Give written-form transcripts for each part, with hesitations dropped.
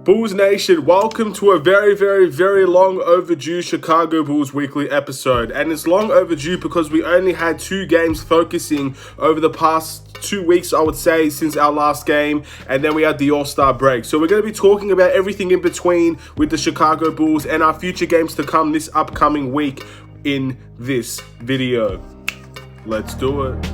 Bulls Nation, welcome to a very long overdue Chicago Bulls weekly episode. And it's long overdue because we only had 2 games focusing over the past 2 weeks, I would say, since our last game. And then we had the All-Star break. So we're going to be talking about everything in between with the Chicago Bulls and our future games to come this upcoming week in this video. Let's do it.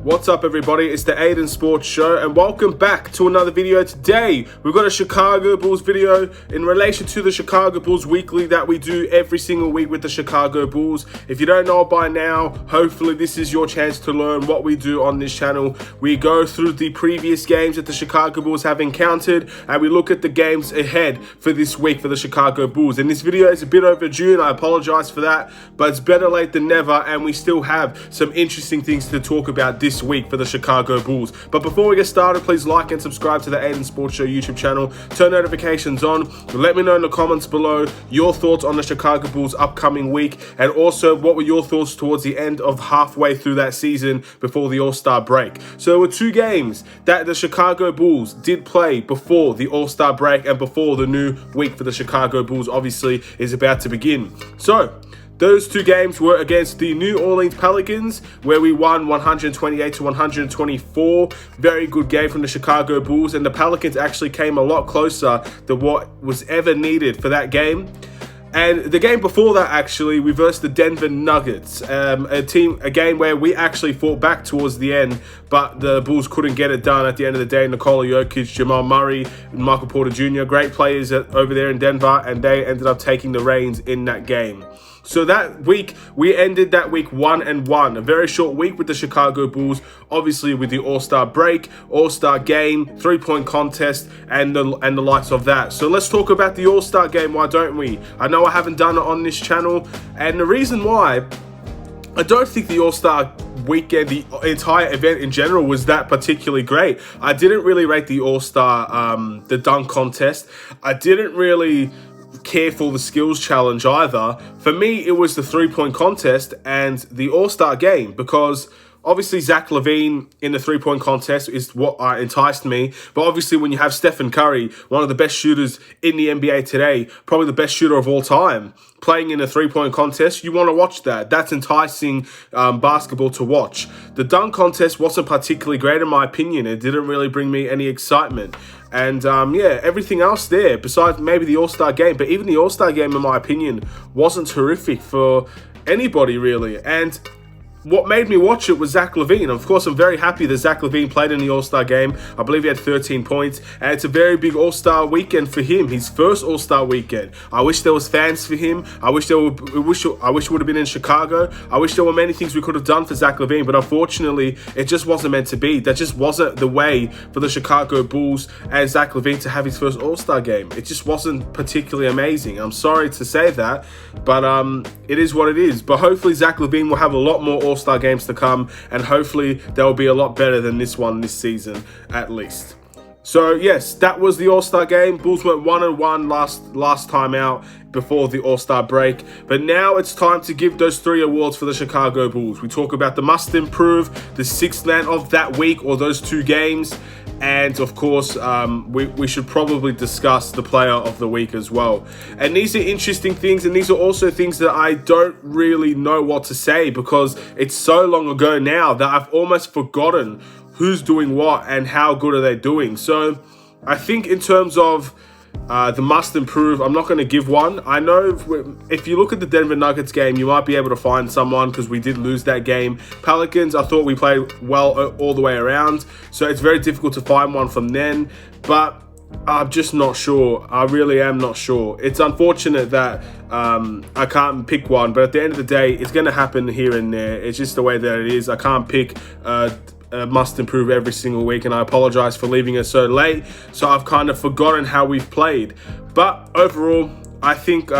What's up, everybody? It's the Aidan Sports Show, and welcome back to another video. Today, we've got a Chicago Bulls video in relation to the Chicago Bulls weekly that we do every single week with the Chicago Bulls. If you don't know by now, hopefully this is your chance to learn what we do on this channel. We go through the previous games that the Chicago Bulls have encountered, and we look at the games ahead for this week for the Chicago Bulls. And this video is a bit overdue, and I apologize for that, but it's better late than never, and we still have some interesting things to talk about this week for the Chicago Bulls. But before we get started, please like and subscribe to the Aidan Sports Show YouTube channel. Turn notifications on. Let me know in the comments below your thoughts on the Chicago Bulls upcoming week, and also what were your thoughts towards the end of halfway through that season before the All-Star break. So there were 2 games that the Chicago Bulls did play before the All-Star break and before the new week for the Chicago Bulls obviously is about to begin. So those 2 games were against the New Orleans Pelicans, where we won 128-124. Very good game from the Chicago Bulls, and the Pelicans actually came a lot closer than what was ever needed for that game. And the game before that, actually, we versed the Denver Nuggets, a game where we actually fought back towards the end, but the Bulls couldn't get it done at the end of the day. Nikola Jokic, Jamal Murray, and Michael Porter Jr., great players over there in Denver, and they ended up taking the reins in that game. So that week, we ended that week 1-1. A very short week with the Chicago Bulls, obviously with the All-Star break, All-Star game, 3-point contest, and the likes of that. So let's talk about the All-Star game, why don't we? I know I haven't done it on this channel, and the reason why, I don't think the All-Star weekend, the entire event in general, was that particularly great. I didn't really rate the All-Star, the dunk contest. I didn't really care for the skills challenge either. For me, it was the 3-point contest and the All-Star game, because obviously Zach LaVine in the 3-point contest is what enticed me. But obviously when you have Stephen Curry, one of the best shooters in the NBA today, probably the best shooter of all time, playing in a 3-point contest, you want to watch that. That's enticing basketball to watch. The dunk contest wasn't particularly great in my opinion. It didn't really bring me any excitement. And yeah, everything else there, besides maybe the All-Star game, but even the All-Star game, in my opinion, wasn't terrific for anybody really. And what made me watch it was Zach LaVine. Of course, I'm very happy that Zach LaVine played in the All-Star game. I believe he had 13 points, and it's a very big All-Star weekend for him. His first All-Star weekend. I wish there was fans for him. I wish it would have been in Chicago. I wish there were many things we could have done for Zach LaVine, but unfortunately, it just wasn't meant to be. That just wasn't the way for the Chicago Bulls and Zach LaVine to have his first All-Star game. It just wasn't particularly amazing. I'm sorry to say that, but it is what it is. But hopefully, Zach LaVine will have a lot more All-Star games to come, and hopefully they'll be a lot better than this one this season at least. So yes, that was the All-Star game. Bulls went 1-1 last time out before the All-Star break, but now it's time to give those 3 awards for the Chicago Bulls. We talk about the must improve, the 6th man of that week or those 2 games, and of course, we should probably discuss the player of the week as well. And these are interesting things, and these are also things that I don't really know what to say, because it's so long ago now that I've almost forgotten who's doing what and how good are they doing. So I think in terms of the must improve, I'm not going to give one. I know if you look at the Denver Nuggets game, you might be able to find someone, because we did lose that game. Pelicans, I thought we played well all the way around, so it's very difficult to find one from then, but I'm just not sure. I really am not sure. It's unfortunate that I can't pick one, but at the end of the day, it's going to happen here and there. It's just the way that it is. I can't pick must improve every single week, and I apologize for leaving it so late. So I've kind of forgotten how we've played. But overall, I think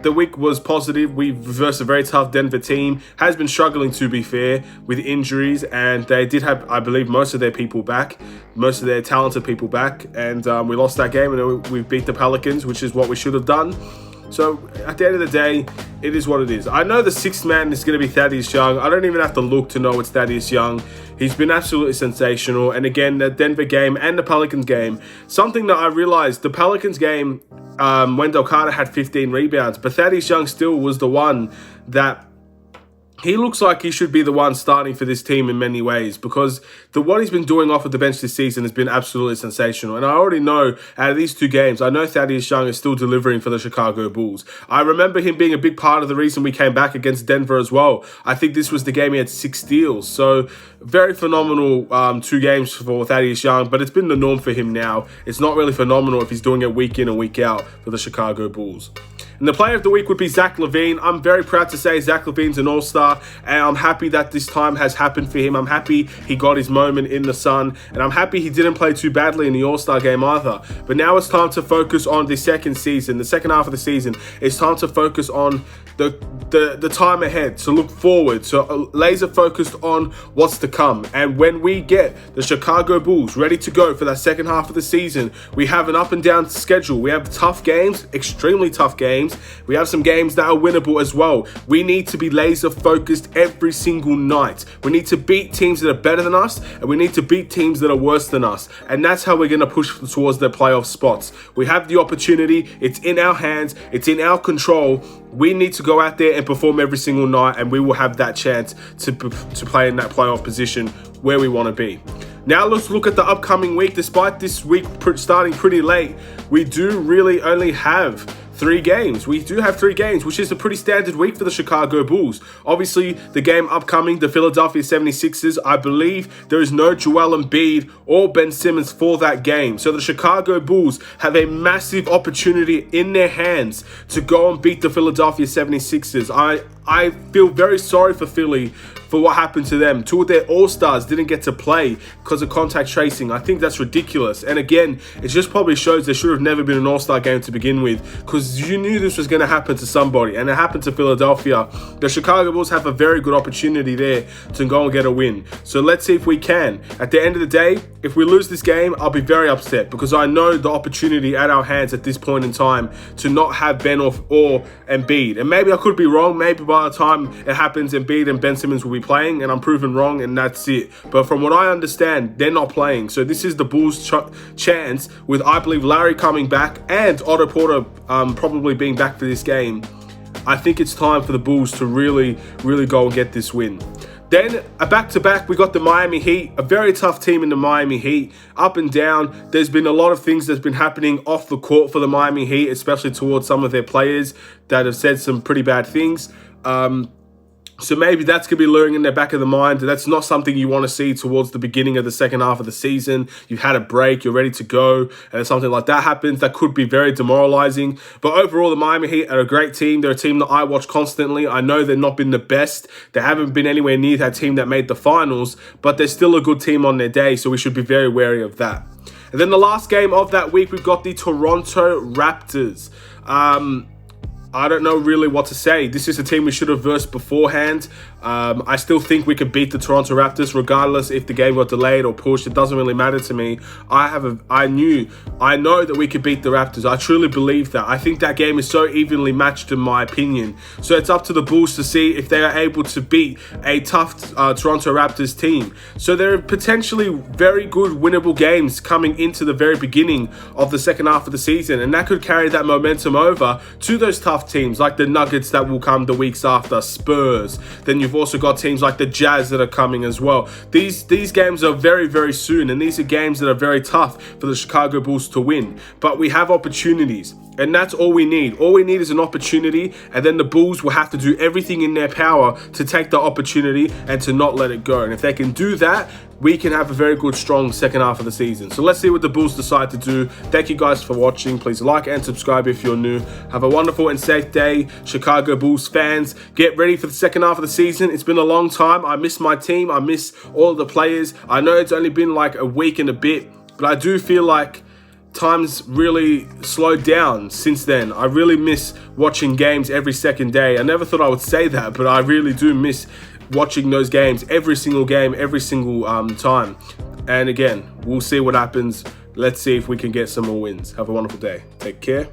the week was positive. We versed a very tough Denver team. Has been struggling, to be fair, with injuries, and they did have, I believe, most of their people back, most of their talented people back, and we lost that game, and we beat the Pelicans, which is what we should have done. So at the end of the day, it is what it is. I know the sixth man is going to be Thaddeus Young. I don't even have to look to know it's Thaddeus Young. He's been absolutely sensational. And again, the Denver game and the Pelicans game, something that I realized, the Pelicans game, Wendell Carter had 15 rebounds, but Thaddeus Young still was the one that he looks like he should be the one starting for this team in many ways, because what he's been doing off of the bench this season has been absolutely sensational. And I already know out of these two games, I know Thaddeus Young is still delivering for the Chicago Bulls. I remember him being a big part of the reason we came back against Denver as well. I think this was the game he had 6 steals. So very phenomenal 2 games for Thaddeus Young, but it's been the norm for him now. It's not really phenomenal if he's doing it week in and week out for the Chicago Bulls. And the player of the week would be Zach LaVine. I'm very proud to say Zach LaVine's an all-star, and I'm happy that this time has happened for him. I'm happy he got his moment in the sun, and I'm happy he didn't play too badly in the all-star game either. But now it's time to focus on the second half of the season. It's time to focus on the time ahead, to look forward, so laser focused on what's to come. And when we get the Chicago Bulls ready to go for that second half of the season, we have an up and down schedule. We have tough games, extremely tough games. We have some games that are winnable as well. We need to be laser focused every single night. We need to beat teams that are better than us, and we need to beat teams that are worse than us. And that's how we're going to push towards the playoff spots. We have the opportunity. It's in our hands. It's in our control. We need to go out there and perform every single night, and we will have that chance to play in that playoff position where we want to be. Now let's look at the upcoming week. Despite this week starting pretty late, we do really only have 3 games. We do have 3 games, which is a pretty standard week for the Chicago Bulls. Obviously, the game upcoming, the Philadelphia 76ers, I believe there is no Joel Embiid or Ben Simmons for that game. So the Chicago Bulls have a massive opportunity in their hands to go and beat the Philadelphia 76ers. I feel very sorry for Philly for what happened to them. 2 of their all-stars didn't get to play because of contact tracing. I think that's ridiculous. And again, it just probably shows there should have never been an all-star game to begin with, because you knew this was going to happen to somebody, and it happened to Philadelphia. The Chicago Bulls have a very good opportunity there to go and get a win. So let's see if we can. At the end of the day, if we lose this game, I'll be very upset, because I know the opportunity at our hands at this point in time to not have Ben or Embiid. And maybe I could be wrong. Maybe by the time it happens, Embiid and Ben Simmons will be playing, and I'm proven wrong, and that's it. But from what I understand, they're not playing. So this is the Bulls' chance, with, I believe, Larry coming back and Otto Porter probably being back for this game. I think it's time for the Bulls to really go and get this win. Then, a back-to-back, we got the Miami Heat, a very tough team in the Miami Heat. Up and down, there's been a lot of things that's been happening off the court for the Miami Heat, especially towards some of their players that have said some pretty bad things. So maybe that's going to be luring in the back of the mind. That's not something you want to see towards the beginning of the second half of the season. You've had a break, you're ready to go, and something like that happens, that could be very demoralizing. But overall, the Miami Heat are a great team. They're a team that I watch constantly. I know they've not been the best. They haven't been anywhere near that team that made the finals, but they're still a good team on their day, so we should be very wary of that. And then the last game of that week, we've got the Toronto Raptors. I don't know really what to say. This is a team we should have versed beforehand. I still think we could beat the Toronto Raptors regardless if the game got delayed or pushed. It doesn't really matter to me. I know that we could beat the Raptors. I truly believe that. I think that game is so evenly matched in my opinion. So it's up to the Bulls to see if they are able to beat a tough Toronto Raptors team. So there are potentially very good winnable games coming into the very beginning of the second half of the season, and that could carry that momentum over to those tough teams like the Nuggets that will come the weeks after, Spurs. Then you've also got teams like the Jazz that are coming as well. These games are very soon, and these are games that are very tough for the Chicago Bulls to win. But we have opportunities, and that's all we need. All we need is an opportunity, and then the Bulls will have to do everything in their power to take the opportunity and to not let it go. And if they can do that, we can have a very good, strong second half of the season. So let's see what the Bulls decide to do. Thank you guys for watching. Please like and subscribe if you're new. Have a wonderful and safe day, Chicago Bulls fans. Get ready for the second half of the season. It's been a long time. I miss my team. I miss all of the players. I know it's only been like a week and a bit, but I do feel like time's really slowed down since then. I really miss watching games every second day. I never thought I would say that, but I really do miss watching those games, every single game, every single time. And again, we'll see what happens. Let's see if we can get some more wins. Have a wonderful day. Take care.